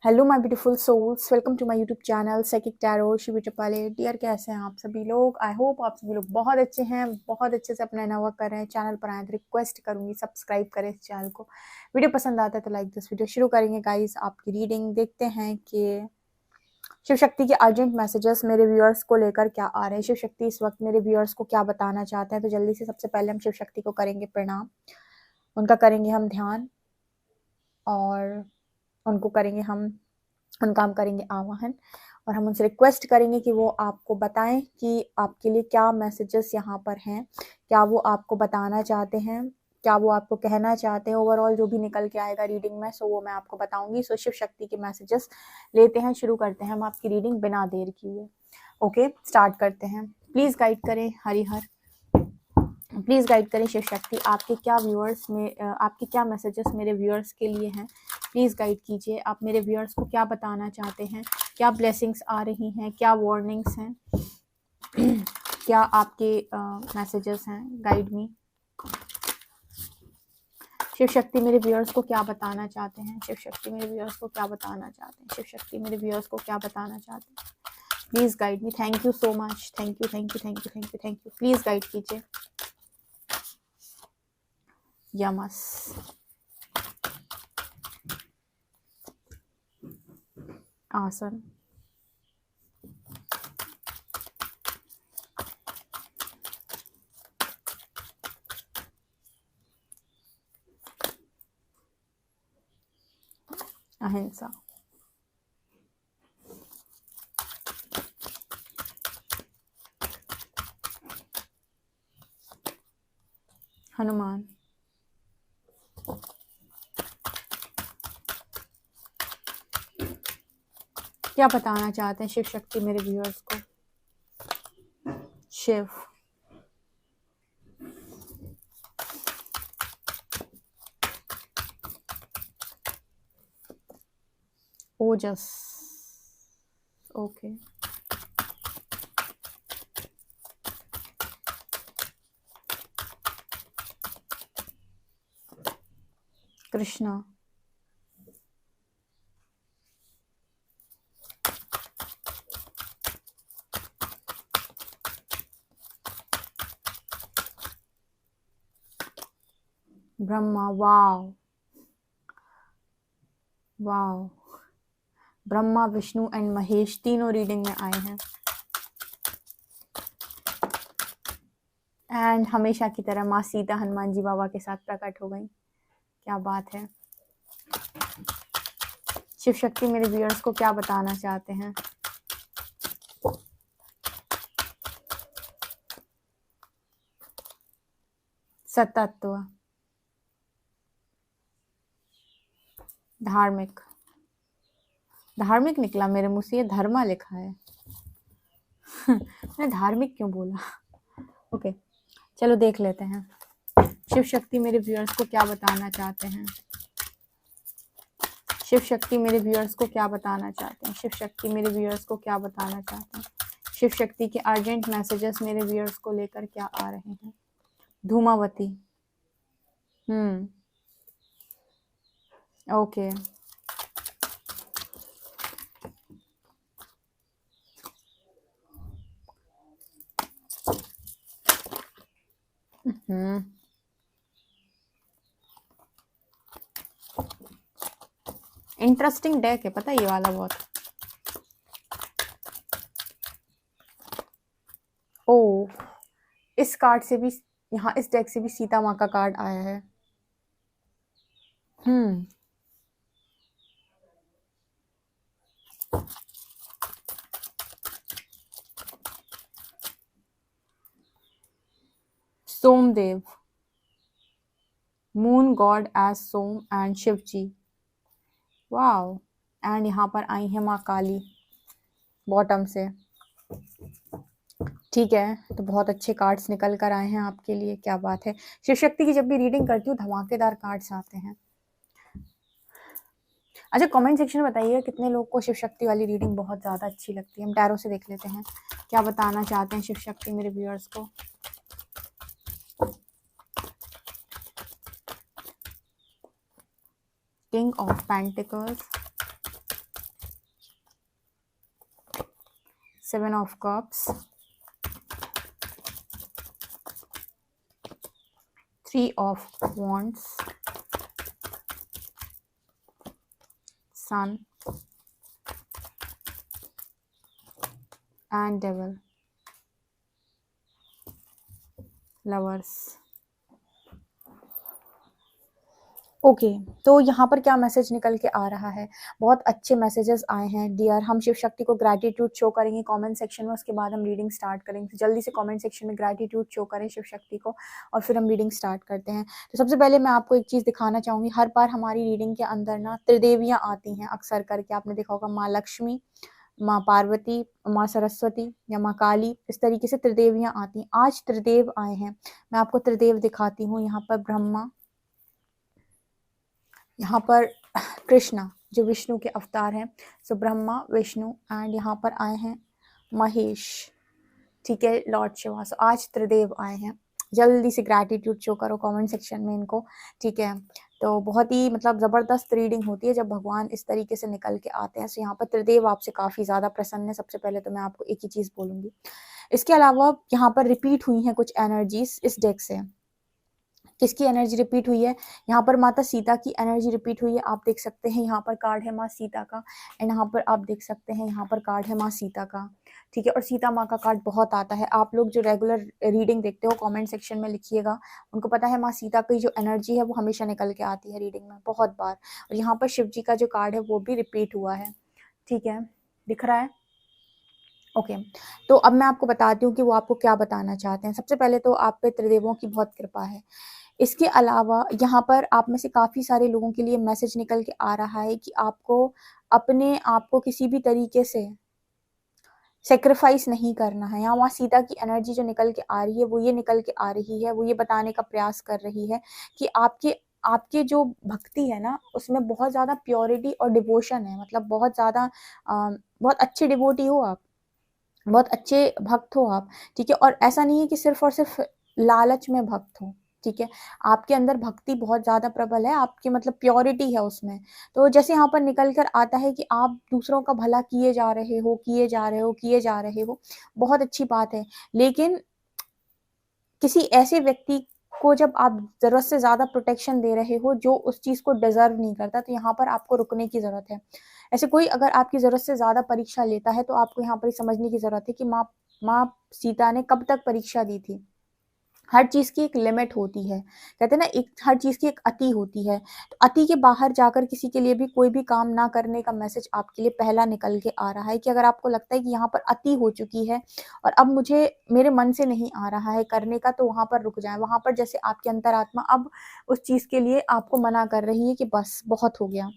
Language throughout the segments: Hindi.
Hello my beautiful souls, welcome to my YouTube channel psychic tarot Shivi Tapale. Dear, कैसे हैं आप सभी लोग? आई होप आप सभी लोग बहुत अच्छे हैं, बहुत अच्छे से अपना नया वर्क कर रहे हैं। चैनल पर आए तो रिक्वेस्ट करूंगी सब्सक्राइब करें इस चैनल को। वीडियो पसंद आता है तो लाइक दिस वीडियो। शुरू करेंगे गाइस आपकी रीडिंग। देखते हैं कि शिव शक्ति के अर्जेंट मैसेजेस मेरे व्यूअर्स को लेकर क्या आ रहे हैं। शिव शक्ति इस वक्त मेरे व्यूअर्स को क्या बताना चाहते हैं, तो जल्दी से सबसे पहले हम शिव शक्ति को करेंगे प्रणाम, उनका करेंगे हम ध्यान और उनको करेंगे उनका हम करेंगे आवाहन, और हम उनसे रिक्वेस्ट करेंगे कि वो आपको बताएं कि आपके लिए क्या मैसेजेस यहाँ पर हैं, क्या वो आपको बताना चाहते हैं, क्या वो आपको कहना चाहते हैं। ओवरऑल जो भी निकल के आएगा रीडिंग में सो वो मैं आपको बताऊंगी। सो शिव शक्ति के मैसेजेस लेते हैं, शुरू करते हैं हम आपकी रीडिंग बिना देर किए। ओके, स्टार्ट करते हैं। प्लीज़ गाइड करें हरिहर, प्लीज़ गाइड करें शिव शक्ति, आपके क्या व्यूअर्स में आपके क्या मैसेजेस मेरे व्यूअर्स के लिए हैं। प्लीज़ गाइड कीजिए, आप मेरे व्यूअर्स को क्या बताना चाहते हैं, क्या ब्लेसिंग्स आ रही हैं, क्या वार्निंग्स हैं, क्या आपके मैसेजेस हैं। गाइड मी शिव शक्ति, मेरे व्यूअर्स को क्या बताना चाहते हैं। शिव शक्ति मेरे व्यूअर्स को क्या बताना चाहते हैं। शिव शक्ति मेरे व्यूअर्स को क्या बताना चाहते हैं। Please guide me. Thank you so much. Thank you thank you thank you thank you thank you. Please guide कीजिए। यमस, आसन, अहिंसा, हनुमान, क्या बताना चाहते हैं शिव शक्ति मेरे व्यूअर्स को। Shiv, Ojas, okay, Krishna, Brahma. Wow wow, Brahma Vishnu and Mahesh तीनों रीडिंग में आए हैं। एंड हमेशा की तरह माँ सीता हनुमान जी बाबा के साथ प्रकट हो गई। क्या बात है। शिव शक्ति मेरे व्यूअर्स को क्या बताना चाहते हैं। सतत्व, धार्मिक, धार्मिक निकला मेरे मुंह से, ये धर्मा लिखा है। मैंने धार्मिक क्यों बोला। ओके, चलो देख लेते हैं शिव शक्ति मेरे व्यूअर्स को क्या बताना चाहते हैं। शिव शक्ति मेरे व्यूअर्स को क्या बताना चाहते हैं। शिव शक्ति मेरे व्यूअर्स को क्या बताना चाहते हैं। शिव शक्ति के अर्जेंट मैसेजेस मेरे व्यूअर्स को लेकर क्या आ रहे हैं। धूमावती, ओके, इंटरेस्टिंग डेक है पता है ये वाला बहुत। ओ, इस कार्ड से भी, यहाँ इस डेक से भी सीता माँ का कार्ड आया है। Somdev, moon god as Som and Shiv ji. Wow, and यहाँ पर आई है माँ काली बॉटम से। ठीक है, तो बहुत अच्छे कार्ड्स निकल कर आए हैं आपके लिए। क्या बात है। शिव शक्ति की जब भी रीडिंग करती हूँ धमाकेदार कार्ड्स आते हैं। अच्छा, कमेंट सेक्शन में बताइएगा कितने लोग को शिव शक्ति वाली रीडिंग बहुत ज़्यादा अच्छी लगती है। हम टैरो से देख लेते हैं क्या बताना चाहते हैं शिव शक्ति मेरे व्यूअर्स को। King of pentacles, 7 of Cups, 3 of Wands, Sun and Devil, Lovers। Okay तो यहाँ पर क्या मैसेज निकल के आ रहा है, बहुत अच्छे मैसेजेस आए हैं डियर। हम शिव शक्ति को ग्रैटिट्यूड शो करेंगे कमेंट सेक्शन में, उसके बाद हम रीडिंग स्टार्ट करेंगे। तो जल्दी से कमेंट सेक्शन में ग्रैटिट्यूड शो करें शिव शक्ति को और फिर हम रीडिंग स्टार्ट करते हैं। तो सबसे पहले मैं आपको एक चीज़ दिखाना चाहूँगी, हर बार हमारी रीडिंग के अंदर ना त्रिदेवियाँ आती हैं अक्सर करके, आपने देखा होगा माँ लक्ष्मी, माँ पार्वती, माँ सरस्वती या माँ काली, इस तरीके से त्रिदेवियाँ आती हैं। आज त्रिदेव आए हैं, मैं आपको त्रिदेव दिखाती हूँ। यहाँ पर ब्रह्मा, यहाँ पर कृष्णा जो विष्णु के अवतार हैं, सो ब्रह्मा विष्णु एंड यहाँ पर आए हैं महेश, ठीक है, लॉर्ड शिवा। सो आज त्रिदेव आए हैं, जल्दी से ग्रैटिट्यूड शो करो कमेंट सेक्शन में इनको, ठीक है। तो बहुत ही मतलब ज़बरदस्त रीडिंग होती है जब भगवान इस तरीके से निकल के आते हैं। सो यहाँ पर त्रिदेव आपसे काफ़ी ज़्यादा प्रसन्न है। सबसे पहले तो मैं आपको एक ही चीज़ बोलूँगी। इसके अलावा यहाँ पर रिपीट हुई हैं कुछ एनर्जीज इस डेक से। किसकी एनर्जी रिपीट हुई है, यहाँ पर माता सीता की एनर्जी रिपीट हुई है। आप देख सकते हैं यहाँ पर कार्ड है माँ सीता का, एंड यहाँ पर आप देख सकते हैं यहाँ पर कार्ड है माँ सीता का, ठीक है। और सीता माँ का कार्ड बहुत आता है। आप लोग जो रेगुलर रीडिंग देखते हो कमेंट सेक्शन में लिखिएगा, उनको पता है माँ सीता की जो एनर्जी है वो हमेशा निकल के आती है रीडिंग में बहुत बार। और यहाँ पर शिव जी का जो कार्ड है वो भी रिपीट हुआ है, ठीक है, दिख रहा है। ओके तो अब मैं आपको बताती हूँ कि वो आपको क्या बताना चाहते हैं। सबसे पहले तो आप पे त्रिदेवों की बहुत कृपा है। इसके अलावा यहाँ पर आप में से काफ़ी सारे लोगों के लिए मैसेज निकल के आ रहा है कि आपको अपने आप को किसी भी तरीके से सेक्रीफाइस नहीं करना है। यहाँ वहाँ सीता की एनर्जी जो निकल के आ रही है वो ये निकल के आ रही है, वो ये बताने का प्रयास कर रही है कि आपके आपके जो भक्ति है ना उसमें बहुत ज़्यादा प्योरिटी और डिवोशन है, मतलब बहुत ज़्यादा बहुत अच्छे डिवोटी हो आप, बहुत अच्छे भक्त हो आप, ठीक है। और ऐसा नहीं है कि सिर्फ और सिर्फ लालच में भक्त हो, ठीक है। आपके अंदर भक्ति बहुत ज़्यादा प्रबल है, आपकी मतलब प्योरिटी है उसमें। तो जैसे यहाँ पर निकल कर आता है कि आप दूसरों का भला किए जा रहे हो, किए जा रहे हो, किए जा रहे हो, बहुत अच्छी बात है। लेकिन किसी ऐसे व्यक्ति को जब आप ज़रूरत से ज़्यादा प्रोटेक्शन दे रहे हो जो उस चीज़ को डिजर्व नहीं करता, तो यहाँ पर आपको रुकने की ज़रूरत है। ऐसे कोई अगर आपकी ज़रूरत से ज़्यादा परीक्षा लेता है तो आपको यहाँ पर समझने की ज़रूरत है कि माँ सीता ने कब तक परीक्षा दी थी। हर चीज़ की एक लिमिट होती है, कहते हैं ना, एक हर चीज़ की एक अति होती है। तो अति के बाहर जाकर किसी के लिए भी कोई भी काम ना करने का मैसेज आपके लिए पहला निकल के आ रहा है कि अगर आपको लगता है कि यहाँ पर अति हो चुकी है और अब मुझे मेरे मन से नहीं आ रहा है करने का, तो वहाँ पर रुक जाएं। वहाँ पर जैसे आपकी अंतरात्मा अब उस चीज़ के लिए आपको मना कर रही है कि बस बहुत हो गया,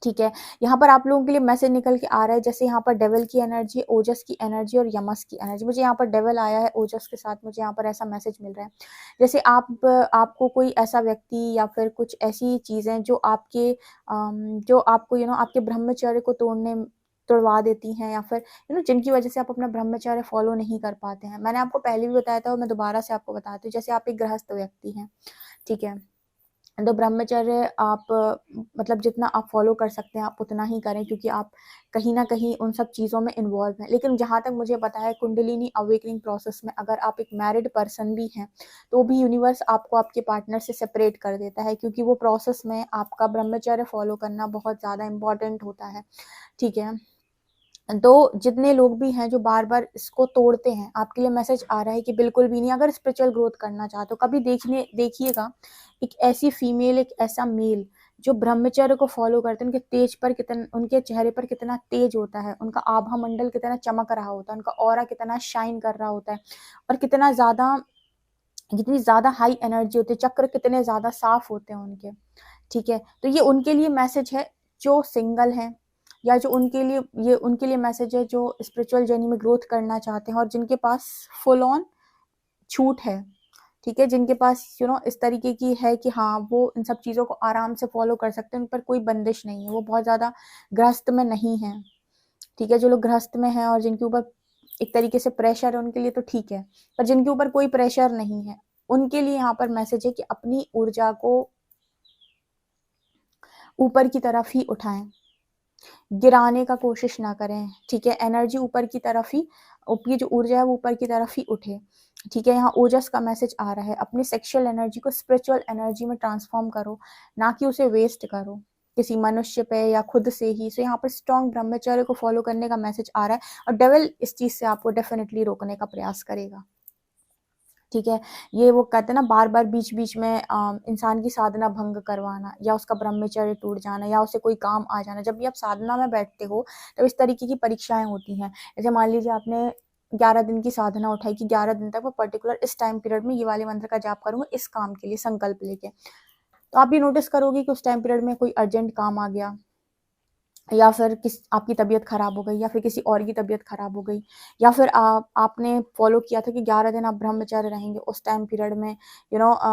ठीक है। यहाँ पर आप लोगों के लिए मैसेज निकल के आ रहा है, जैसे यहाँ पर डेविल की एनर्जी, ओजस की एनर्जी और यमस की एनर्जी। मुझे यहाँ पर डेविल आया है ओजस के साथ, मुझे यहाँ पर ऐसा मैसेज मिल रहा है जैसे आपको कोई ऐसा व्यक्ति या फिर कुछ ऐसी चीज़ें जो जो आपको आपके ब्रह्मचर्य को तोड़वा देती हैं, या फिर जिनकी वजह से आप अपना ब्रह्मचर्य फॉलो नहीं कर पाते हैं। मैंने आपको पहले भी बताया था और मैं दोबारा से आपको बताती हूँ। जैसे आप एक गृहस्थ व्यक्ति हैं, ठीक है, तो ब्रह्मचर्य आप मतलब जितना आप फॉलो कर सकते हैं आप उतना ही करें, क्योंकि आप कहीं ना कहीं उन सब चीज़ों में इन्वॉल्व हैं। लेकिन जहाँ तक मुझे पता है कुंडलिनी अवेकनिंग प्रोसेस में अगर आप एक मैरिड पर्सन भी हैं तो भी यूनिवर्स आपको आपके पार्टनर से सेपरेट कर देता है, क्योंकि वो प्रोसेस में आपका ब्रह्मचर्य फॉलो करना बहुत ज़्यादा इम्पॉर्टेंट होता है, ठीक है। तो जितने लोग भी हैं जो बार बार इसको तोड़ते हैं, आपके लिए मैसेज आ रहा है कि बिल्कुल भी नहीं। अगर स्पिरिचुअल ग्रोथ करना चाहते हो, कभी देखिएगा एक ऐसी फीमेल, एक ऐसा मेल जो ब्रह्मचर्य को फॉलो करते हैं, उनके चेहरे पर कितना तेज होता है, उनका आभा मंडल कितना चमक रहा होता है, उनका ऑरा कितना शाइन कर रहा होता है, और कितनी ज़्यादा हाई एनर्जी होती है, चक्र कितने ज़्यादा साफ होते हैं उनके, ठीक है। तो ये उनके लिए मैसेज है जो सिंगल हैं, या जो उनके लिए मैसेज है जो स्पिरिचुअल जर्नी में ग्रोथ करना चाहते हैं और जिनके पास फुल ऑन छूट है, ठीक है, जिनके पास इस तरीके की है कि हाँ वो इन सब चीज़ों को आराम से फॉलो कर सकते हैं, उन पर कोई बंदिश नहीं है, वो बहुत ज़्यादा गृहस्थ में नहीं है, ठीक है। जो लोग गृहस्थ में हैं और जिनके ऊपर एक तरीके से प्रेशर है उनके लिए तो ठीक है, पर जिनके ऊपर कोई प्रेशर नहीं है उनके लिए यहाँ पर मैसेज है कि अपनी ऊर्जा को ऊपर की तरफ ही उठाएं, गिराने का कोशिश ना करें, ठीक है। एनर्जी ऊपर की तरफ ही, की जो ऊर्जा है वो ऊपर की तरफ ही उठे, ठीक है। यहाँ ओजस का मैसेज आ रहा है, अपनी सेक्सुअल एनर्जी को स्पिरिचुअल एनर्जी में ट्रांसफॉर्म करो, ना कि उसे वेस्ट करो किसी मनुष्य पे या खुद से ही। सो यहाँ पर स्ट्रॉन्ग ब्रह्मचर्य को फॉलो करने का मैसेज आ रहा है, और डेविल इस चीज से आपको डेफिनेटली रोकने का प्रयास करेगा, ठीक है। ये वो कहते हैं ना, बार बार बीच बीच में इंसान की साधना भंग करवाना, या उसका ब्रह्मचर्य टूट जाना, या उसे कोई काम आ जाना। जब भी आप साधना में बैठते हो तब इस तरीके की परीक्षाएं होती हैं। जैसे मान लीजिए आपने 11 दिन की साधना उठाई कि 11 दिन तक वो पर्टिकुलर इस टाइम पीरियड में ये वाले मंत्र का जाप करूंगा इस काम के लिए संकल्प लेके, तो आप ये नोटिस करोगे कि उस टाइम पीरियड में कोई अर्जेंट काम आ गया, या फिर आपकी तबीयत खराब हो गई, या फिर किसी और की तबीयत खराब हो गई, या फिर आपने फॉलो किया था कि 11 दिन आप ब्रह्मचर्य रहेंगे, उस टाइम पीरियड में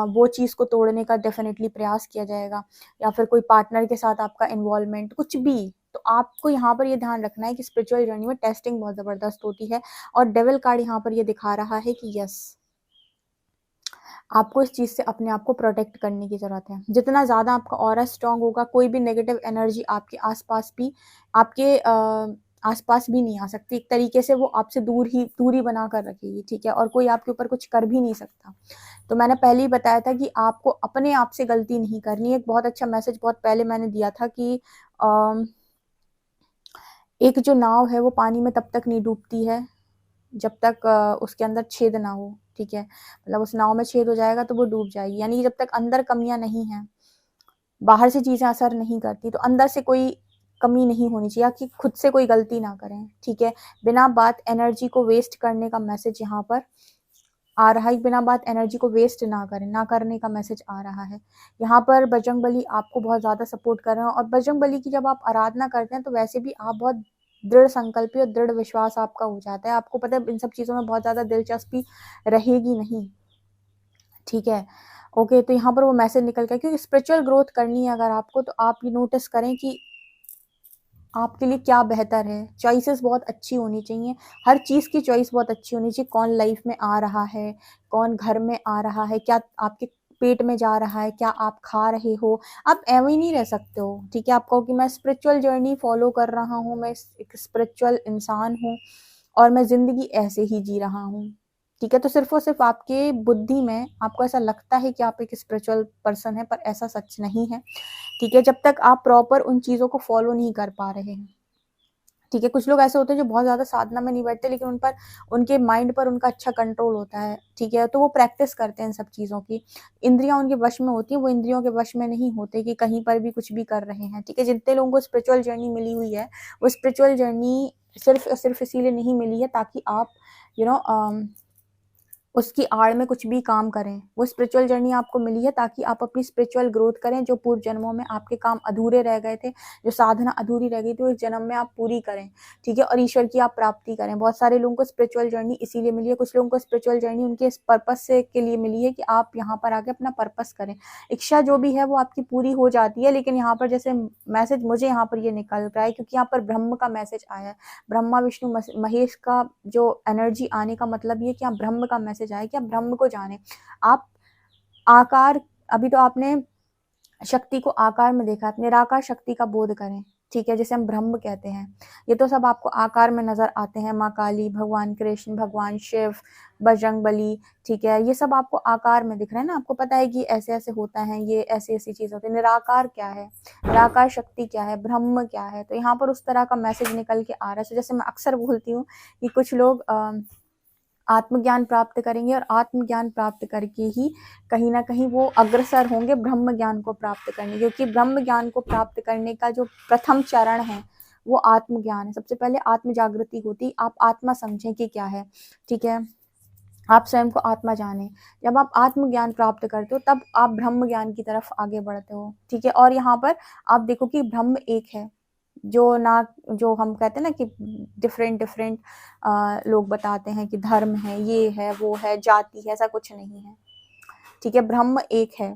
वो चीज़ को तोड़ने का डेफिनेटली प्रयास किया जाएगा, या फिर कोई पार्टनर के साथ आपका इन्वॉल्वमेंट कुछ भी। तो आपको यहाँ पर ये ध्यान रखना है कि स्पिरिचुअल जर्नी में टेस्टिंग बहुत ज़बरदस्त होती है, और डेविल कार्ड यहाँ पर ये दिखा रहा है कि यस, आपको इस चीज़ से अपने आप को प्रोटेक्ट करने की ज़रूरत है। जितना ज़्यादा आपका ऑरा स्ट्रांग होगा, कोई भी नेगेटिव एनर्जी आपके आसपास भी, आपके आसपास भी नहीं आ सकती। एक तरीके से वो आपसे दूरी बना कर रखेगी, ठीक है, और कोई आपके ऊपर कुछ कर भी नहीं सकता। तो मैंने पहले ही बताया था कि आपको अपने आप से गलती नहीं करनी। एक बहुत अच्छा मैसेज बहुत पहले मैंने दिया था कि एक जो नाव है वो पानी में तब तक नहीं डूबती है जब तक उसके अंदर छेद ना हो, ठीक है। मतलब उस नाव में छेद हो जाएगा तो वो डूब जाएगी, यानी जब तक अंदर कमियां नहीं हैं, बाहर से चीजें असर नहीं करती, तो अंदर से कोई कमी नहीं होनी चाहिए, कि खुद से कोई गलती ना करें, ठीक है। बिना बात एनर्जी को वेस्ट करने का मैसेज यहाँ पर आ रहा है। बिना बात एनर्जी को वेस्ट ना करें, ना करने का मैसेज आ रहा है। यहाँ पर बजरंगबली आपको बहुत ज़्यादा सपोर्ट कर रहे हैं, और बजरंगबली की जब आप आराधना करते हैं तो वैसे भी आप बहुत दृढ़ संकल्पी और दृढ़ विश्वास आपका हो जाता है। आपको पता है इन सब चीज़ों में बहुत ज़्यादा दिलचस्पी रहेगी नहीं, ठीक है। ओके, तो यहाँ पर वो मैसेज निकल गया, क्योंकि स्पिरिचुअल ग्रोथ करनी है अगर आपको, तो आप ये नोटिस करें कि आपके लिए क्या बेहतर है। चॉइसेस बहुत अच्छी होनी चाहिए, हर चीज़ की चॉइस बहुत अच्छी होनी चाहिए। कौन लाइफ में आ रहा है, कौन घर में आ रहा है, क्या आपके पेट में जा रहा है, क्या आप खा रहे हो। आप एवं ही नहीं रह सकते हो, ठीक है। आप कहो कि मैं स्पिरिचुअल जर्नी फॉलो कर रहा हूँ, मैं एक स्पिरिचुअल इंसान हूँ और मैं ज़िंदगी ऐसे ही जी रहा हूँ, ठीक है। तो सिर्फ और सिर्फ आपके बुद्धि में आपको ऐसा लगता है कि आप एक स्पिरिचुअल पर्सन है, पर ऐसा सच नहीं है, ठीक है। जब तक आप प्रॉपर उन चीज़ों को फॉलो नहीं कर पा रहे हैं, ठीक है। कुछ लोग ऐसे होते हैं जो बहुत ज़्यादा साधना में नहीं बैठते, लेकिन उन पर, उनके माइंड पर उनका अच्छा कंट्रोल होता है, ठीक है। तो वो प्रैक्टिस करते हैं इन सब चीज़ों की, इंद्रियां उनके वश में होती हैं, वो इंद्रियों के वश में नहीं होते कि कहीं पर भी कुछ भी कर रहे हैं, ठीक है। जितने लोगों को स्पिरिचुअल जर्नी मिली हुई है, वो स्पिरिचुअल जर्नी सिर्फ और सिर्फ इसीलिए नहीं मिली है ताकि आप यू नो उसकी आड़ में कुछ भी काम करें। वो स्पिरिचुअल जर्नी आपको मिली है ताकि आप अपनी स्पिरिचुअल ग्रोथ करें, जो पूर्व जन्मों में आपके काम अधूरे रह गए थे, जो साधना अधूरी रह गई थी, वो इस जन्म में आप पूरी करें, ठीक है, और ईश्वर की आप प्राप्ति करें। बहुत सारे लोगों को स्पिरिचुअल जर्नी इसीलिए मिली है। कुछ लोगों को स्पिरिचुअल जर्नी उनके इस पर्पस से के लिए मिली है कि आप यहाँ पर आके अपना पर्पस करें। इच्छा जो भी है वो आपकी पूरी हो जाती है, लेकिन यहाँ पर जैसे मैसेज मुझे यहाँ पर ये निकल रहा है, क्योंकि यहाँ पर ब्रह्म का मैसेज आया है, ब्रह्मा विष्णु महेश का जो एनर्जी आने का मतलब ये कि आप ब्रह्म का मैसेज आया कि आप ब्रह्म को जाने। आप आकार, अभी तो आपने शक्ति को आकार में देखा, आप निराकार शक्ति का बोध करें, ठीक है, जिसे हम ब्रह्म कहते हैं। ये तो सब आपको आकार में नजर आते हैं, माँ काली, भगवान कृष्ण, भगवान शिव, बजरंग बली, ठीक है। ये सब आपको आकार में दिख रहा है ना, आपको पता है कि ऐसे ऐसे होता है, ये ऐसी ऐसी चीज होती है। निराकार क्या है, निराकार शक्ति क्या है, ब्रह्म क्या है। तो यहाँ पर उस तरह का मैसेज निकल के आ रहा है। जैसे मैं अक्सर बोलती हूँ कि कुछ लोग आत्मज्ञान प्राप्त करेंगे, और आत्मज्ञान प्राप्त करके ही कहीं ना कहीं वो अग्रसर होंगे ब्रह्म ज्ञान को प्राप्त करने, क्योंकि ब्रह्म ज्ञान को प्राप्त करने का जो प्रथम चरण है वो आत्मज्ञान है। सबसे पहले आत्म जागृति होती, आप आत्मा समझें कि क्या है, ठीक है, आप स्वयं को आत्मा जाने। जब आप आत्मज्ञान प्राप्त करते हो तब आप ब्रह्म ज्ञान की तरफ आगे बढ़ते हो, ठीक है। और यहाँ पर आप देखो कि ब्रह्म एक है, जो ना, जो हम कहते हैं ना कि डिफरेंट डिफरेंट लोग बताते हैं कि धर्म है, ये है, वो है, जाति है, ऐसा कुछ नहीं है, ठीक है। ब्रह्म एक है,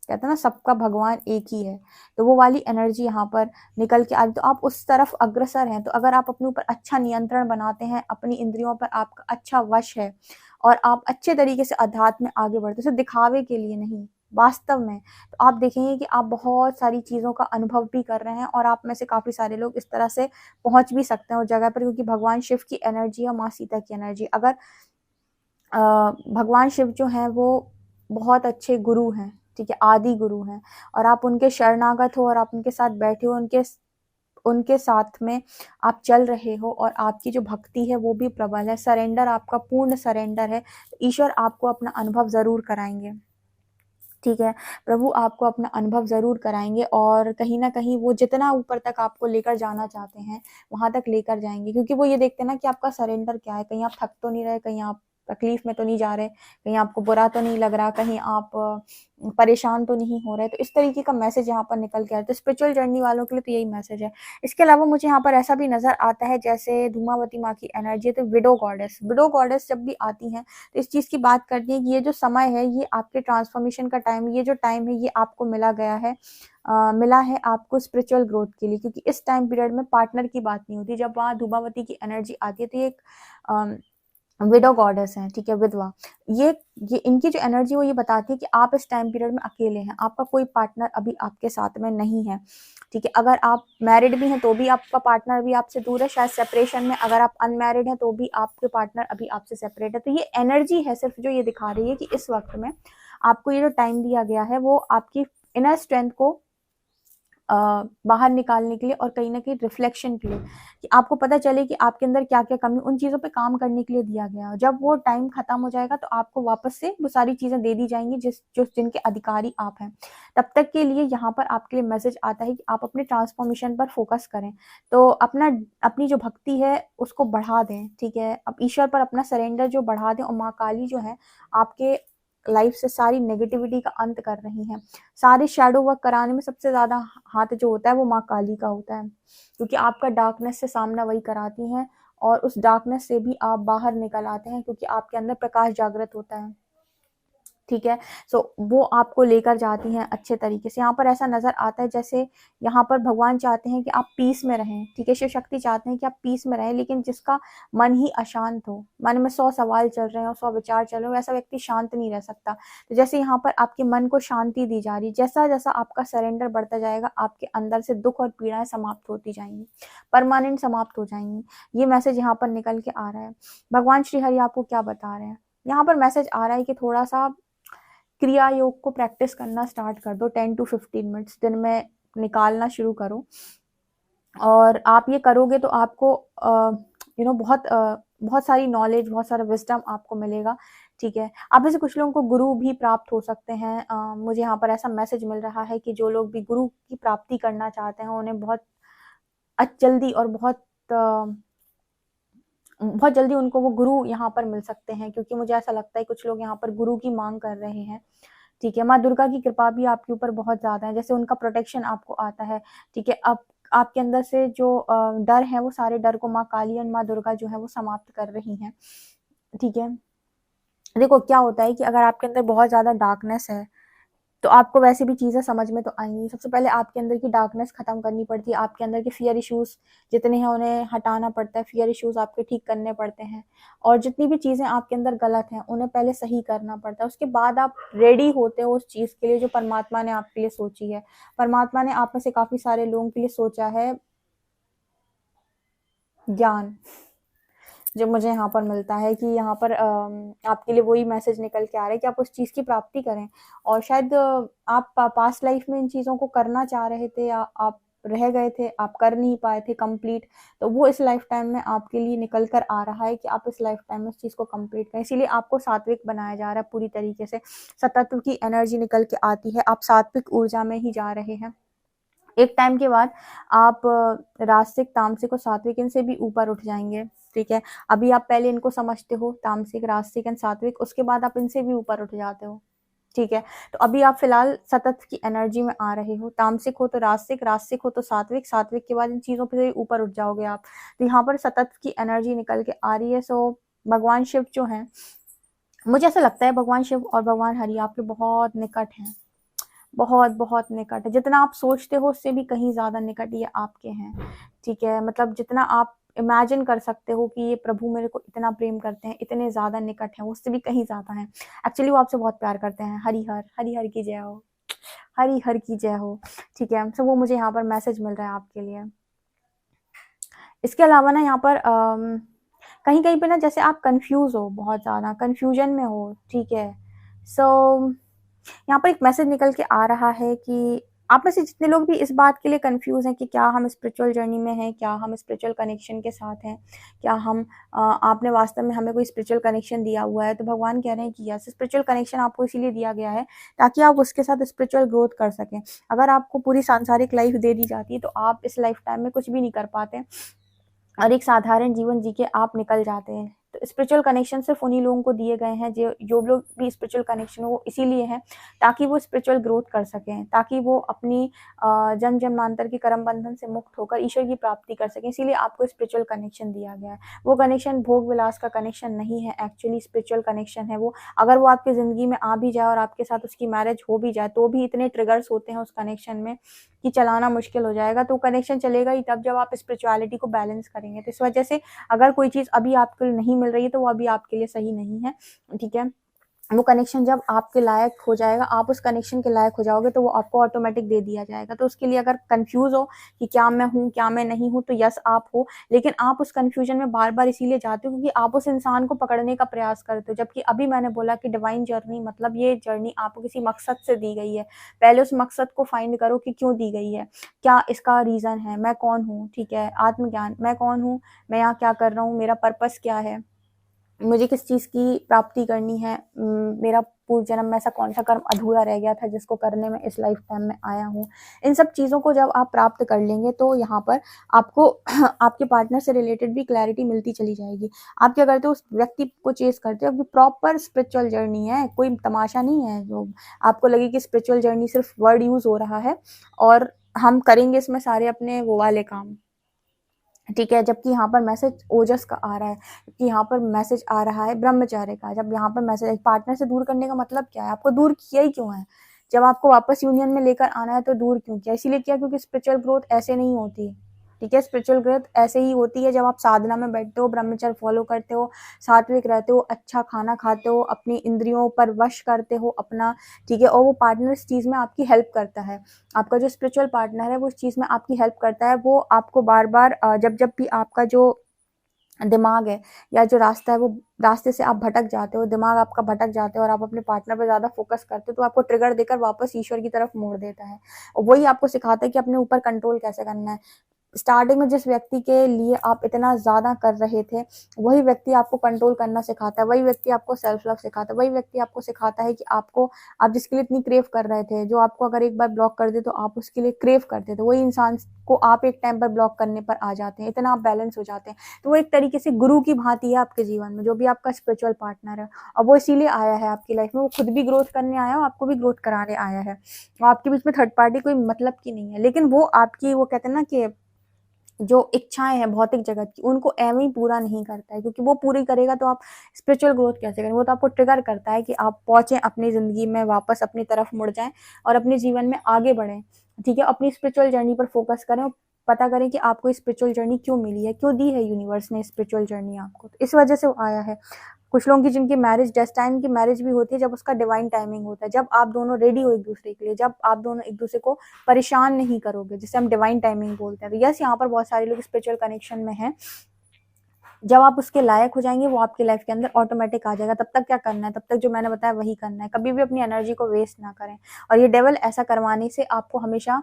कहते हैं ना सबका भगवान एक ही है। तो वो वाली एनर्जी यहाँ पर निकल के आती, तो आप उस तरफ अग्रसर हैं। तो अगर आप अपने ऊपर अच्छा नियंत्रण बनाते हैं, अपनी इंद्रियों पर आपका अच्छा वश है, और आप अच्छे तरीके से अध्यात्म में आगे बढ़ते हैं, सिर्फ दिखावे के लिए नहीं, वास्तव में, तो आप देखेंगे कि आप बहुत सारी चीज़ों का अनुभव भी कर रहे हैं और आप में से काफ़ी सारे लोग इस तरह से पहुँच भी सकते हैं उस जगह पर, क्योंकि भगवान शिव की एनर्जी और माँ सीता की एनर्जी, अगर भगवान शिव जो हैं वो बहुत अच्छे गुरु हैं, ठीक है, आदि गुरु हैं, और आप उनके शरणागत हो और आप उनके साथ बैठे हो, उनके साथ में आप चल रहे हो और आपकी जो भक्ति है वो भी प्रबल है, सरेंडर आपका पूर्ण सरेंडर है, ईश्वर आपको अपना अनुभव ज़रूर कराएँगे, ठीक है। प्रभु आपको अपना अनुभव ज़रूर कराएँगे और कहीं न कहीं वो जितना ऊपर तक आपको लेकर जाना चाहते हैं, वहाँ तक लेकर जाएँगे, क्योंकि वो ये देखते हैं ना कि आपका सरेंडर क्या है, कहीं आप थक तो नहीं रहे, कहीं आप तकलीफ़ में तो नहीं जा रहे, कहीं आपको बुरा तो नहीं लग रहा, कहीं आप परेशान तो नहीं हो रहे। तो इस तरीके का मैसेज यहाँ पर निकल के आया, तो स्पिरिचुअल जर्नी वालों के लिए तो यही मैसेज है। इसके अलावा मुझे यहाँ पर ऐसा भी नज़र आता है, जैसे धूमावती माँ की एनर्जी है, तो विडो गॉडेस जब भी आती हैं, तो इस चीज़ की बात करती है कि ये जो समय है, ये आपके ट्रांसफॉर्मेशन का टाइम, ये जो टाइम है, ये आपको मिला गया है, मिला है आपको स्पिरिचुअल ग्रोथ के लिए, क्योंकि इस टाइम पीरियड में पार्टनर की बात नहीं होती। जब वहाँ धूमावती की एनर्जी आती है, तो ये एक विडो गॉडेस हैं, ठीक है, विधवा। ये इनकी जो एनर्जी वो ये बताती है कि आप इस टाइम पीरियड में अकेले हैं, आपका कोई पार्टनर अभी आपके साथ में नहीं है, ठीक है। अगर आप मैरिड भी हैं तो भी आपका पार्टनर अभी आपसे दूर है, शायद सेपरेशन में, अगर आप अनमैरिड हैं तो भी आपके पार्टनर अभी आपसे सेपरेट है। तो ये एनर्जी है सिर्फ जो ये दिखा रही है कि इस वक्त में आपको ये जो टाइम दिया गया है वो आपकी इनर स्ट्रेंथ को बाहर निकालने के लिए और कहीं न कहीं रिफ्लेक्शन के लिए, कि आपको पता चले कि आपके अंदर क्या-क्या कमी, उन चीज़ों पे काम करने के लिए दिया गया है। जब वो टाइम खत्म हो जाएगा तो आपको वापस से वो सारी चीज़ें दे दी जाएँगी जिनके अधिकारी आप हैं। तब तक के लिए यहाँ पर आपके लिए मैसेज आता है कि आप अपने ट्रांसफॉर्मेशन पर फ़ोकस करें। तो अपनी जो भक्ति है उसको बढ़ा दें, ठीक है? अब ईश्वर पर अपना सरेंडर जो बढ़ा दें, और माँ काली जो है आपके लाइफ से सारी नेगेटिविटी का अंत कर रही हैं। सारे शैडो वर्क कराने में सबसे ज़्यादा हाथ जो होता है वो माँ काली का होता है, क्योंकि आपका डार्कनेस से सामना वही कराती हैं और उस डार्कनेस से भी आप बाहर निकल आते हैं, क्योंकि आपके अंदर प्रकाश जागृत होता है, ठीक है। सो वो आपको लेकर जाती हैं अच्छे तरीके से। यहाँ पर ऐसा नज़र आता है जैसे यहाँ पर भगवान चाहते हैं कि आप पीस में रहें, ठीक है। शिव शक्ति चाहते हैं कि आप पीस में रहें, लेकिन जिसका मन ही अशांत हो, मन में 100 सवाल चल रहे हो, 100 विचार चल रहे हो, वैसा व्यक्ति शांत नहीं रह सकता। तो जैसे यहाँ पर आपके मन को शांति दी जा रही, जैसा-जैसा आपका सरेंडर बढ़ता जाएगा, आपके अंदर से दुःख और पीड़ाएँ समाप्त होती जाएँगी, परमानेंट समाप्त हो जाएँगी। ये मैसेज यहाँ पर निकल के आ रहा है। भगवान श्री हरि आपको क्या बता रहे हैं? यहाँ पर मैसेज आ रहा है कि थोड़ा-सा क्रिया योग को प्रैक्टिस करना स्टार्ट कर दो, 10 टू 15 मिनट्स दिन में निकालना शुरू करो, और आप ये करोगे तो आपको बहुत सारी नॉलेज, बहुत सारा विज़डम आपको मिलेगा, ठीक है। आप में से कुछ लोगों को गुरु भी प्राप्त हो सकते हैं। मुझे यहाँ पर ऐसा मैसेज मिल रहा है कि जो लोग भी गुरु की प्राप्ति करना चाहते हैं, उन्हें बहुत जल्दी और बहुत जल्दी उनको वो गुरु यहाँ पर मिल सकते हैं, क्योंकि मुझे ऐसा लगता है कुछ लोग यहाँ पर गुरु की माँग कर रहे हैं, ठीक है। माँ दुर्गा की कृपा भी आपके ऊपर बहुत ज़्यादा है, जैसे उनका प्रोटेक्शन आपको आता है, ठीक है। अब आपके अंदर से जो डर है, वो सारे डर को माँ काली और माँ दुर्गा जो है वो समाप्त कर रही हैं, ठीक है। देखो क्या होता है कि अगर आपके अंदर बहुत ज़्यादा डार्कनेस है, तो आपको वैसे भी चीज़ें समझ में तो आएँगी। सबसे पहले आपके अंदर की डार्कनेस खत्म करनी पड़ती है, आपके अंदर के फ़ियर इश्यूज़ जितने हैं उन्हें हटाना पड़ता है, फ़ियर इश्यूज़ आपके ठीक करने पड़ते हैं, और जितनी भी चीज़ें आपके अंदर गलत हैं, उन्हें पहले सही करना पड़ता है। उसके बाद आप रेडी होते हो उस चीज़ के लिए जो परमात्मा ने आपके लिए सोची है। परमात्मा ने आप में से काफ़ी सारे लोगों के लिए सोचा है ज्ञान। जो मुझे यहाँ पर मिलता है कि यहाँ पर आपके लिए वही मैसेज निकल के आ रहा है कि आप उस चीज़ की प्राप्ति करें, और शायद आप पास्ट लाइफ में इन चीज़ों को करना चाह रहे थे, या आप रह गए थे, आप कर नहीं पाए थे कंप्लीट, तो वो इस लाइफ टाइम में आपके लिए निकल कर आ रहा है कि आप इस लाइफ टाइम में उस चीज़ को कंप्लीट करें। इसीलिए आपको सात्विक बनाया जा रहा है पूरी तरीके से, सतत्व की एनर्जी निकल के आती है, आप सात्विक ऊर्जा में ही जा रहे हैं। एक टाइम के बाद आप राजसिक, तामसिक और सात्विक इनसे भी ऊपर उठ जाएँगे, ठीक है। अभी आप पहले इनको समझते हो, तामसिक, राजसिक एंड सात्विक, उसके बाद आप इनसे भी ऊपर उठ जाते हो, ठीक है। तो अभी आप फिलहाल सतत की एनर्जी में आ रहे हो, तामसिक हो तो राजसिक, राजसिक हो तो सात्विक, सात्विक के बाद इन चीज़ों पे ऊपर उठ जाओगे आप। तो यहाँ पर सतत की एनर्जी निकल के आ रही है। सो भगवान शिव जो हैं, मुझे ऐसा लगता है भगवान शिव और भगवान हरि आपके बहुत निकट हैं। बहुत निकट है, जितना आप सोचते हो उससे भी कहीं ज़्यादा निकट ये आपके हैं, ठीक है। मतलब जितना आप इमेजिन कर सकते हो कि ये प्रभु मेरे को इतना प्रेम करते हैं, इतने ज़्यादा निकट हैं, उससे भी कहीं ज़्यादा हैं। एक्चुअली वो आपसे बहुत प्यार करते हैं। हरि हर की जय हो, हरि हर की जय हो। ठीक है, तो वो मुझे यहाँ पर मैसेज मिल रहा है आपके लिए। इसके अलावा ना यहाँ पर कहीं-कहीं पे ना जैसे आप कन्फ्यूज़ हो, बहुत ज़्यादा कन्फ्यूजन में हो, ठीक है। सो यहाँ पर एक मैसेज निकल के आ रहा है कि आप में से जितने लोग भी इस बात के लिए कंफ्यूज हैं कि क्या हम स्पिरिचुअल जर्नी में हैं, क्या हम स्पिरिचुअल कनेक्शन के साथ हैं, क्या हम आपने वास्तव में हमें कोई स्पिरिचुअल कनेक्शन दिया हुआ है, तो भगवान कह रहे हैं कि यस, स्पिरिचुअल कनेक्शन आपको इसीलिए दिया गया है ताकि आप उसके साथ स्पिरिचुअल ग्रोथ कर सकें। अगर आपको पूरी सांसारिक लाइफ दे दी जाती है तो आप इस लाइफ टाइम में कुछ भी नहीं कर पाते और एक साधारण जीवन जी के आप निकल जाते हैं। तो स्पिरिचुअल कनेक्शन सिर्फ उन्हीं लोगों को दिए गए हैं जो लोग भी स्पिरिचुअल कनेक्शन वो इसीलिए है ताकि वो स्पिरिचुअल ग्रोथ कर सकें, ताकि वो अपनी जन्म जन्मांतर के कर्म बंधन से मुक्त होकर ईश्वर की प्राप्ति कर सकें। इसीलिए आपको स्पिरिचुअल कनेक्शन दिया गया है। वो कनेक्शन भोग विलास का कनेक्शन नहीं है, एक्चुअली स्पिरिचुअल कनेक्शन है वो। अगर वो आपकी ज़िंदगी में आ भी जाए और आपके साथ उसकी मैरिज हो भी जाए तो भी इतने ट्रिगर्स होते हैं उस कनेक्शन में कि चलाना मुश्किल हो जाएगा। तो कनेक्शन चलेगा ही तब जब आप स्पिरिचुअलिटी को बैलेंस करेंगे। तो इस वजह से अगर कोई चीज़ अभी आपके लिए नहीं मिल रही है तो वो अभी आपके लिए सही नहीं है, ठीक है। वो कनेक्शन जब आपके लायक हो जाएगा, आप उस कनेक्शन के लायक हो जाओगे तो वो आपको ऑटोमेटिक दे दिया जाएगा। तो उसके लिए अगर कंफ्यूज हो कि क्या मैं हूँ, क्या मैं नहीं हूँ, तो यस आप हो, लेकिन आप उस कंफ्यूजन में बार-बार इसीलिए जाते हो क्योंकि आप उस इंसान को पकड़ने का प्रयास करते हो। जबकि अभी मैंने बोला कि डिवाइन जर्नी मतलब ये जर्नी आपको किसी मकसद से दी गई है। पहले उस मकसद को फाइंड करो कि क्यों दी गई है, क्या इसका रीज़न है, मैं कौन हूँ, ठीक है। आत्मज्ञान, मैं कौन हूँ, मैं यहाँ क्या कर रहा हूँ, मेरा पर्पस क्या है, मुझे किस चीज़ की प्राप्ति करनी है, मेरा पूर्व जन्म में ऐसा कौन-सा कर्म अधूरा रह गया था जिसको करने में इस लाइफ टाइम में आया हूँ। इन सब चीज़ों को जब आप प्राप्त कर लेंगे तो यहाँ पर आपको आपके पार्टनर से रिलेटेड भी क्लैरिटी मिलती चली जाएगी। आप क्या करते हो, उस व्यक्ति को चेज़ करते हो, अब ये प्रॉपर स्पिरिचुअल जर्नी है, कोई तमाशा नहीं है जो आपको लगे कि स्पिरिचुअल जर्नी सिर्फ वर्ड यूज़ हो रहा है और हम करेंगे इसमें सारे अपने वो वाले काम, ठीक है। जबकि यहाँ पर मैसेज ओजस का आ रहा है, कि यहाँ पर मैसेज आ रहा है ब्रह्मचर्य का। जब यहाँ पर मैसेज पार्टनर से दूर करने का मतलब क्या है, आपको दूर किया ही क्यों है? जब आपको वापस यूनियन में लेकर आना है तो दूर क्यों किया? इसीलिए किया क्योंकि स्पिरिचुअल ग्रोथ ऐसे नहीं होती, ठीक है। स्पिरिचुअल ग्रोथ ऐसे ही होती है जब आप साधना में बैठते हो, ब्रह्मचर्य फॉलो करते हो, सात्विक रहते हो, अच्छा खाना खाते हो, अपनी इंद्रियों पर वश करते हो अपना, ठीक है। और वो पार्टनर इस चीज़ में आपकी हेल्प करता है। आपका जो स्पिरिचुअल पार्टनर है वो इस चीज़ में आपकी हेल्प करता है। वो आपको बार-बार जब भी आपका जो दिमाग है या जो रास्ता है वो रास्ते से आप भटक जाते हो, दिमाग आपका भटक जाते हो और आप अपने पार्टनर पे ज़्यादा फोकस करते हो, तो आपको ट्रिगर देकर वापस ईश्वर की तरफ मोड़ देता है। और वही आपको सिखाता है कि अपने ऊपर कंट्रोल कैसे करना है। स्टार्टिंग में जिस व्यक्ति के लिए आप इतना ज़्यादा कर रहे थे, वही व्यक्ति आपको कंट्रोल करना सिखाता है, वही व्यक्ति आपको सेल्फ लव सिखाता है, वही व्यक्ति आपको सिखाता है कि आप जिसके लिए इतनी क्रेव कर रहे थे, जो आपको अगर एक बार ब्लॉक कर दे तो आप उसके लिए क्रेव करते थे, वही इंसान को आप एक टाइम पर ब्लॉक करने पर आ जाते हैं, इतना आप बैलेंस हो जाते हैं। तो वो एक तरीके से गुरु की भांति है आपके जीवन में, जो भी आपका स्पिरिचुअल पार्टनर है, और वो इसीलिए आया है आपकी लाइफ में। वो खुद भी ग्रोथ करने आया है और आपको भी ग्रोथ कराने आया है। वो आपके बीच में थर्ड पार्टी कोई मतलब की नहीं है, लेकिन वो आपकी वो कहते हैं ना कि जो इच्छाएँ हैं भौतिक जगत की, उनको एवें ही पूरा नहीं करता है, क्योंकि वो पूरी करेगा तो आप स्पिरिचुअल ग्रोथ कैसे करेंगे? वो तो आपको ट्रिगर करता है कि आप पहुँचे अपनी ज़िंदगी में, वापस अपनी तरफ मुड़ जाएँ और अपने जीवन में आगे बढ़ें, ठीक है? अपनी स्पिरिचुअल जर्नी पर फ़ोकस करें और पता करें कि आपको स्पिरिचुअल जर्नी क्यों मिली है, क्यों दी है यूनिवर्स ने स्पिरिचुअल जर्नी आपको। तो इस वजह से वो आया है। कुछ लोगों की जिनकी मैरिज डेस्टाइन की मैरिज भी होती है जब उसका डिवाइन टाइमिंग होता है, जब आप दोनों रेडी हो एक-दूसरे के लिए, जब आप दोनों एक-दूसरे को परेशान नहीं करोगे, जिसे हम डिवाइन टाइमिंग बोलते हैं। तो यस, यहाँ पर बहुत सारे लोग स्पिरिचुअल कनेक्शन में हैं। जब आप उसके लायक हो जाएँगे, वो आपकी लाइफ के अंदर ऑटोमेटिक आ जाएगा। तब तक क्या करना है? तब तक जो मैंने बताया वही करना है। कभी भी अपनी एनर्जी को वेस्ट ना करें। और ये डेविल ऐसा करवाने से आपको हमेशा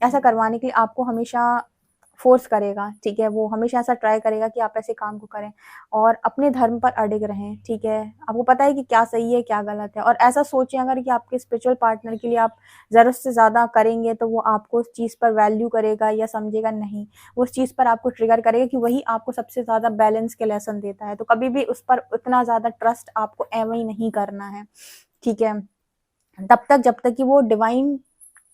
ऐसा करवाने के लिए आपको हमेशा फ़ोर्स करेगा, ठीक है? वो हमेशा ऐसा ट्राई करेगा कि आप ऐसे काम को करें और अपने धर्म पर अडिग रहें, ठीक है? आपको पता है कि क्या सही है, क्या गलत है, और ऐसा सोचें अगर कि आपके स्पिरिचुअल पार्टनर के लिए आप ज़रूरत से ज़्यादा करेंगे तो वो आपको उस चीज़ पर वैल्यू करेगा या समझेगा, नहीं। वो उस चीज़ पर आपको ट्रिगर करेगा कि वही आपको सबसे ज़्यादा बैलेंस के लेसन देता है। तो कभी भी उस पर उतना ज़्यादा ट्रस्ट आपको एवें ही नहीं करना है, ठीक है? तब तक जब तक कि वो डिवाइन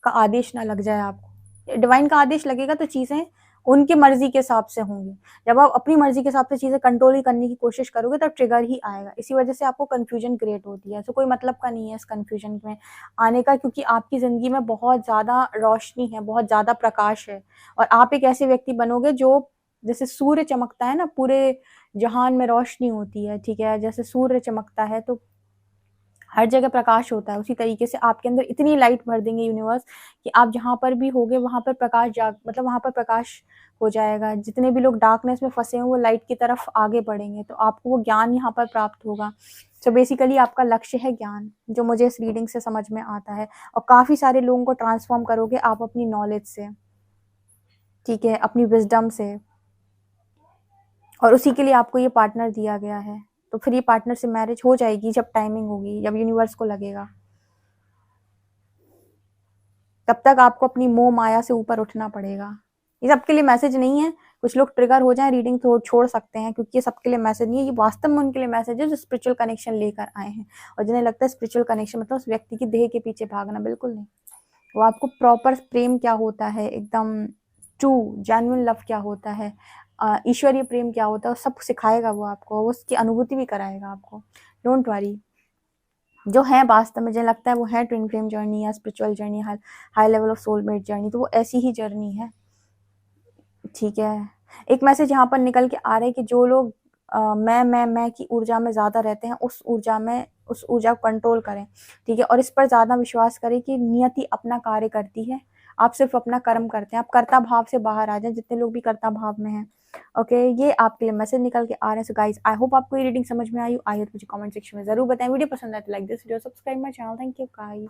का आदेश ना लग जाए आपको। डिवाइन का आदेश लगेगा तो चीज़ें उनकी मर्ज़ी के हिसाब से होंगी। जब आप अपनी मर्ज़ी के हिसाब से चीज़ें कंट्रोल ही करने की कोशिश करोगे तब ट्रिगर ही आएगा। इसी वज़ह से आपको कन्फ्यूजन क्रिएट होती है। तो कोई मतलब का नहीं है इस कन्फ्यूजन में आने का, क्योंकि आपकी ज़िंदगी में बहुत ज़्यादा रोशनी है, बहुत ज़्यादा प्रकाश है और आप एक ऐसे व्यक्ति बनोगे जो जैसे सूर्य चमकता है ना, पूरे जहान में रोशनी होती है, ठीक है, जैसे सूर्य चमकता है तो हर जगह प्रकाश होता है, उसी तरीके से आपके अंदर इतनी लाइट भर देंगे यूनिवर्स कि आप जहाँ पर भी होगे वहाँ पर प्रकाश मतलब वहाँ पर प्रकाश हो जाएगा। जितने भी लोग डार्कनेस में फंसे हैं वो लाइट की तरफ आगे बढ़ेंगे, तो आपको वो ज्ञान यहाँ पर प्राप्त होगा। सो बेसिकली आपका लक्ष्य है ज्ञान, जो मुझे इस रीडिंग से समझ में आता है, और काफ़ी सारे लोगों को ट्रांसफॉर्म करोगे आप अपनी नॉलेज से, ठीक है, अपनी विजडम से, और उसी के लिए आपको ये पार्टनर दिया गया है। तो फिर ये पार्टनर से मैरिज हो जाएगी जब टाइमिंग होगी, जब यूनिवर्स को लगेगा। तब तक आपको अपनी मोह माया से ऊपर उठना पड़ेगा। ये सबके लिए मैसेज नहीं है, कुछ लोग ट्रिगर हो जाएं, रीडिंग छोड़ सकते हैं, क्योंकि ये सबके लिए मैसेज नहीं है, ये वास्तव में उनके लिए मैसेज है जो स्पिरिचुअल कनेक्शन लेकर आए हैं, और जिन्हें लगता है स्पिरिचुअल कनेक्शन मतलब उस व्यक्ति की देह के पीछे भागना, बिल्कुल नहीं। वो आपको प्रॉपर प्रेम क्या होता है, एकदम ट्रू जेन्युइन लव क्या होता है, ईश्वरीय प्रेम क्या होता है, सब सिखाएगा वो आपको, वो उसकी अनुभूति भी कराएगा आपको। डोंट वरी, जो है वास्तव में, जिन्हें लगता है वो है ट्विन फ्लेम जर्नी या spiritual journey, high level of soulmate journey, तो वो ऐसी ही जर्नी है, ठीक है। एक मैसेज यहाँ पर निकल के आ रहा है कि जो लोग मैं की ऊर्जा में ज़्यादा रहते हैं, उस ऊर्जा को कंट्रोल करें, ठीक है, और इस पर ज़्यादा विश्वास करें कि नियति अपना कार्य करती है, आप सिर्फ अपना कर्म करते हैं, आप कर्ता भाव से बाहर आ जाएं, जितने लोग भी कर्ता भाव में हैं। ओके, ये आपके लिए मैसेज निकल के आ रहे हैं। सो गाइस, आई होप आपको ये रीडिंग समझ में आई हो। मुझे कमेंट सेक्शन में जरूर बताएं। वीडियो पसंद आए तो like this video, subscribe my channel. Thank you guys.